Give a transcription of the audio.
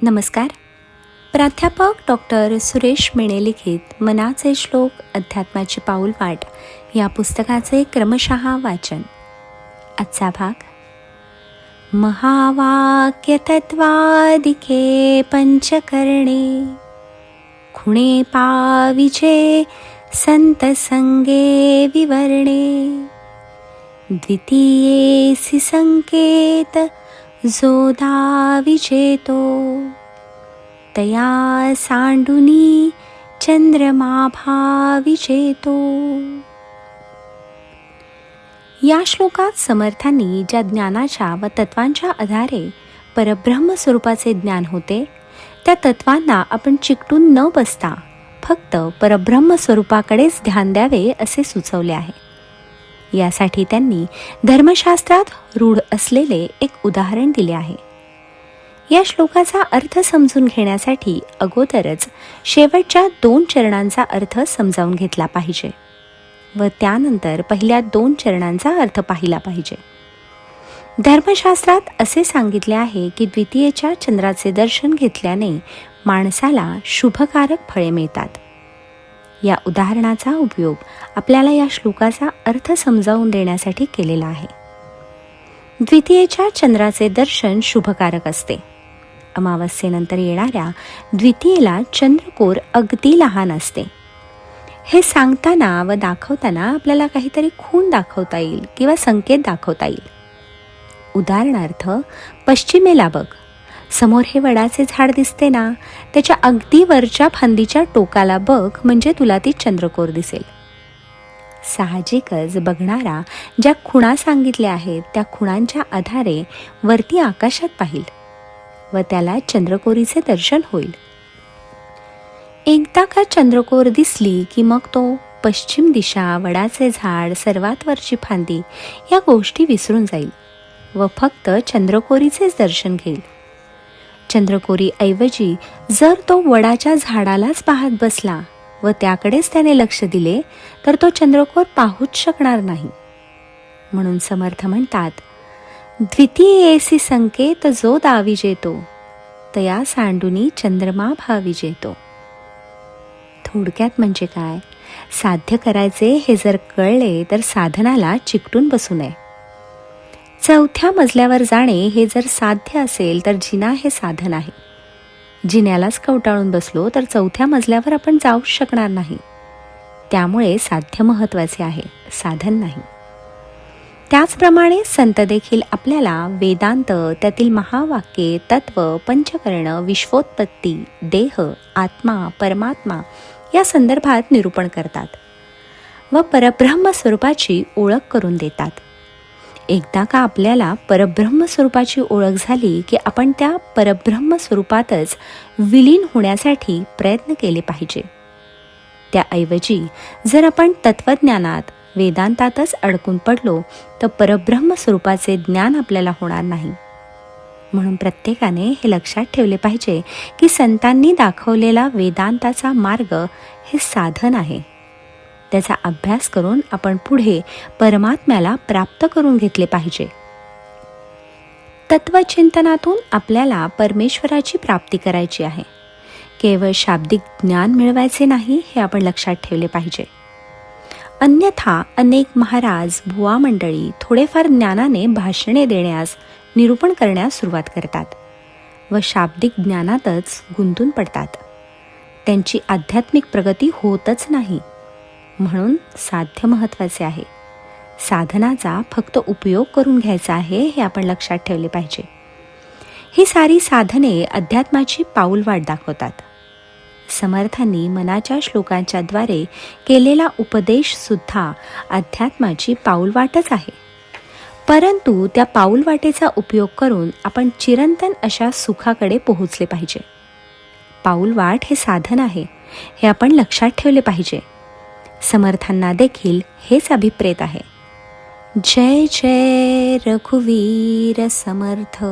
नमस्कार. प्राध्यापक डॉक्टर सुरेश मेणे लिखित मनाचे श्लोक अध्यात्माची पाऊलवाट या पुस्तकाचे क्रमशः वाचन. आजचा भाग. महावाक्य तत्वादिके पंचकर्णे खुणे पाविचे संत संगे विवर्णे द्वितीयेसी संकेत जो दाविजेतो तया सांडुनी चंद्रमा भाविजेतो. या श्लोकात समर्थांनी ज्या ज्ञानाच्या व तत्वांच्या आधारे परब्रह्म स्वरूपाचे ज्ञान होते त्या तत्वांना आपण चिकटून न बसता फक्त परब्रह्म स्वरूपाकडेच ध्यान द्यावे असे सुचवले आहे. यासाठी त्यांनी धर्मशास्त्रात रूढ असलेले एक उदाहरण दिले आहे. या श्लोकाचा अर्थ समजून घेण्यासाठी अगोदरच शेवटच्या 2 चरणांचा अर्थ समजावून घेतला पाहिजे व त्यानंतर पहिल्या 2 चरणांचा अर्थ पाहिला पाहिजे. धर्मशास्त्रात असे सांगितले आहे की द्वितीयेच्या चंद्राचे दर्शन घेतल्याने माणसाला शुभकारक फळे मिळतात. या उदाहरणाचा उपयोग आपल्याला या श्लोकाचा अर्थ समजावून देण्यासाठी केलेला आहे. द्वितीयेच्या चंद्राचे दर्शन शुभकारक असते. अमावस्येनंतर येणाऱ्या द्वितीयेला चंद्रकोर अगदी लहान असते. हे सांगताना व दाखवताना आपल्याला काहीतरी खूण दाखवता येईल किंवा संकेत दाखवता येईल. उदाहरणार्थ, पश्चिमेला बघ, समोर हे वडाचे झाड दिसते ना, त्याच्या अगदी वरच्या फांदीच्या टोकाला बघ म्हणजे तुला ती चंद्रकोर दिसेल. साहजिकच बघणारा ज्या खुणा सांगितल्या आहेत त्या खुणांच्या आधारे वरती आकाशात पाहिल व त्याला चंद्रकोरीचे दर्शन होईल. एकदा का चंद्रकोर दिसली की मग तो पश्चिम दिशा, वडाचे झाड, सर्वात वरची फांदी या गोष्टी विसरून जाईल व फक्त चंद्रकोरीचेच दर्शन घेईल. चंद्रकोरी ऐवजी जर तो वडाच्या झाडालाच पाहत बसला व त्याकडेच त्याने लक्ष दिले तर तो चंद्रकोर पाहूच शकणार नाही. म्हणून समर्थ म्हणतात, द्वितीयेसी संकेत जो दाविजेतो तया सांडुनी चंद्रमा भाविजेतो. थोडक्यात म्हणजे काय, साध्य करायचे हे जर कळले तर साधनाला चिकटून बसू नये. 4थ्या मजल्यावर जाणे हे जर साध्य असेल तर जिना हे साधन आहे. जिन्यालाच कवटाळून बसलो तर 4थ्या मजल्यावर आपण जाऊच शकणार नाही. त्यामुळे साध्य महत्त्वाचे आहे, साधन नाही. त्याचप्रमाणे संत देखील आपल्याला वेदांत, त्यातील महावाक्ये, तत्व, पंचकर्ण, विश्वोत्पत्ती, देह, आत्मा, परमात्मा या संदर्भात निरूपण करतात व परब्रह्म स्वरूपाची ओळख करून देतात. एकदा का आपल्याला परब्रह्म स्वरूपाची ओळख झाली की आपण त्या परब्रह्म स्वरूपातच विलीन होण्यासाठी प्रयत्न केले पाहिजे. त्याऐवजी जर आपण तत्वज्ञानात, वेदांतातच अडकून पडलो तर परब्रह्म स्वरूपाचे ज्ञान आपल्याला होणार नाही. म्हणून प्रत्येकाने हे लक्षात ठेवले पाहिजे की संतांनी दाखवलेला वेदांताचा मार्ग हे साधन आहे. त्याचा अभ्यास करून आपण पुढे परमात्म्याला प्राप्त करून घेतले पाहिजे. तत्वचिंतनातून आपल्याला परमेश्वराची प्राप्ती करायची आहे. केवळ शाब्दिक ज्ञान मिळवायचे नाही हे आपण लक्षात ठेवले पाहिजे. अन्यथा अनेक महाराज, भुवा मंडळी थोडेफार ज्ञानाने भाषणे देण्यास, निरूपण करण्यास सुरुवात करतात व शाब्दिक ज्ञानातच गुंतून पडतात. त्यांची आध्यात्मिक प्रगती होतच नाही. म्हणून साध्य महत्त्वाचे आहे. साधनाचा फक्त उपयोग करून घ्यायचा आहे हे आपण लक्षात ठेवले पाहिजे. ही सारी साधने अध्यात्माची पाऊलवाट दाखवतात. समर्थांनी मनाच्या श्लोकांच्या द्वारे केलेला उपदेश सुद्धा अध्यात्माची पाऊलवाटच आहे. परंतु त्या पाऊलवाटेचा उपयोग करून आपण चिरंतन अशा सुखाकडे पोहोचले पाहिजे. पाऊलवाट हे साधन आहे हे आपण लक्षात ठेवले पाहिजे. समर्थांना देखील हेच अभिप्रेत आहे. जय जय रघुवीर समर्थ.